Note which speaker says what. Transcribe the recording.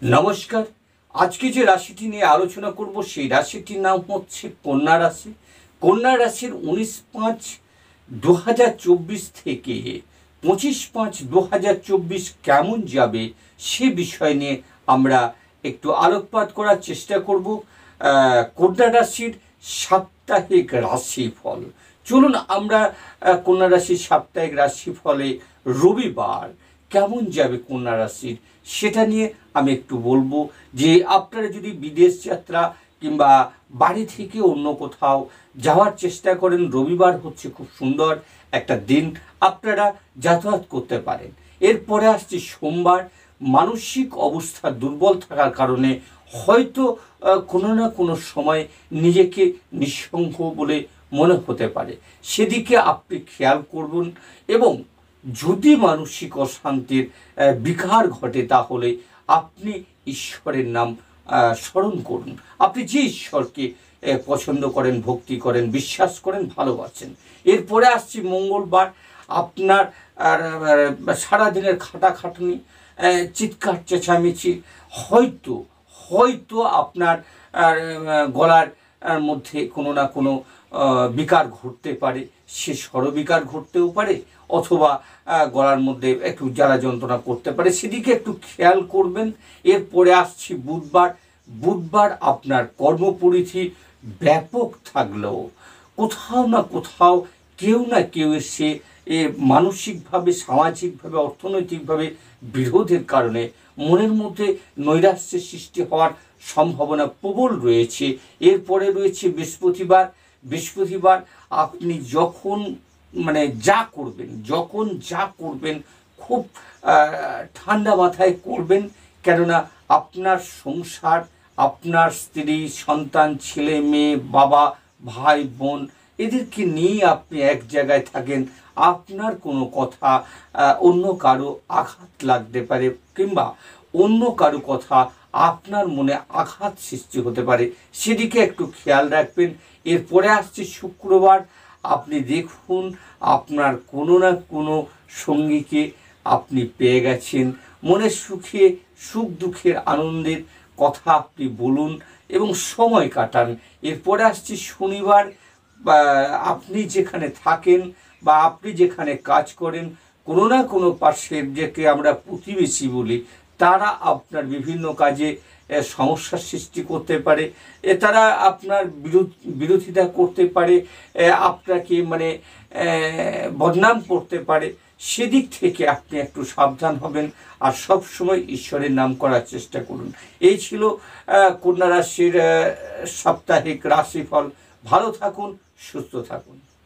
Speaker 1: নমস্কার। আজকে যে রাশিটি নিয়ে আলোচনা করব সেই রাশিটির নাম হচ্ছে কন্যা রাশি। কন্যা রাশির 19/5/2024 থেকে 25/5/2024 কেমন যাবে সে বিষয় নিয়ে আমরা একটু আলোকপাত করার চেষ্টা করব। কন্যা রাশির সাপ্তাহিক রাশিফল। চলুন আমরা কন্যা রাশির সাপ্তাহিক রাশিফলে রবিবার কেমন যাবে কন্যা রাশির সেটা নিয়ে আমি একটু বলবো। যে আপনারা যদি বিদেশ যাত্রা কিংবা বাড়ি থেকে অন্য কোথাও যাওয়ার চেষ্টা করেন, রবিবার হচ্ছে খুব সুন্দর একটা দিন, আপনারা যাতায়াত করতে পারেন। এরপরে আসছে সোমবার। মানসিক অবস্থা দুর্বল থাকার কারণে হয়তো কোনো না কোনো সময় নিজেকে নিঃসঙ্গ বলে মনে হতে পারে, সেদিকে আপনি খেয়াল করবেন। এবং যদি মানসিক অশান্তির বিকার ঘটে তাহলে আপনি ঈশ্বরের নাম স্মরণ করুন। আপনি যে ঈশ্বরকে পছন্দ করেন, ভক্তি করেন, বিশ্বাস করেন, ভালোবাসেন। এরপরে আসছি মঙ্গলবার। আপনার সারাদিনের খাটাখাটনি, চিৎকার চেঁচামেচি, হয়তো আপনার গলার মধ্যে কোনো না কোনো বিকার ঘটতে পারে, সে স্বরবিকার ঘটতেও পারে, অথবা গলার মধ্যে একটু জ্বালা যন্ত্রণা করতে পারে, সেদিকে একটু খেয়াল করবেন। এরপরে আসছি বুধবার আপনার কর্মপরিধি ব্যাপক থাকলেও কোথাও না কোথাও কেউ না কেউ এসে মানসিকভাবে, সামাজিকভাবে, অর্থনৈতিকভাবে বিরোধের কারণে মনের মধ্যে নৈরাশ্যের সৃষ্টি হওয়ার সম্ভাবনা প্রবল রয়েছে। এরপরে রয়েছে বৃহস্পতিবার আপনি যখন যা করবেন খুব ঠান্ডা মাথায় করবেন, কেননা আপনার সংসার, আপনার স্ত্রী, সন্তান, ছেলে মেয়ে, বাবা, ভাই, বোন, এদেরকে নিয়ে আপনি এক জায়গায় থাকেন। আপনার কোনো কথা অন্য কারো আঘাত লাগতে পারে, কিংবা অন্য কারো কথা আপনার মনে আঘাত সৃষ্টি হতে পারে, সেদিকে একটু খেয়াল রাখবেন। এরপরে আসছে শুক্রবার। আপনি দেখুন আপনার কোনো না কোনো সঙ্গীকে আপনি পেয়ে গেছেন। মনের সুখ দুঃখের আনন্দের কথা আপনি বলুন এবং সময় কাটান। এরপরে আসছে শনিবার। আপনি যেখানে থাকেন বা আপনি যেখানে কাজ করেন, কোনো না কোনো পাশের, যাকে আমরা প্রতিবেশী বলি, তারা আপনার বিভিন্ন কাজে সমস্যার সৃষ্টি করতে পারে। তারা আপনার বিরোধিতা করতে পারে, আপনাকে বদনাম করতে পারে। সেদিক থেকে আপনি একটু সাবধান হবেন আর সব সময় ঈশ্বরের নাম করার চেষ্টা করুন। এই ছিল কন্যা রাশির সাপ্তাহিক রাশিফল। ভালো থাকুন, সুস্থ থাকুন।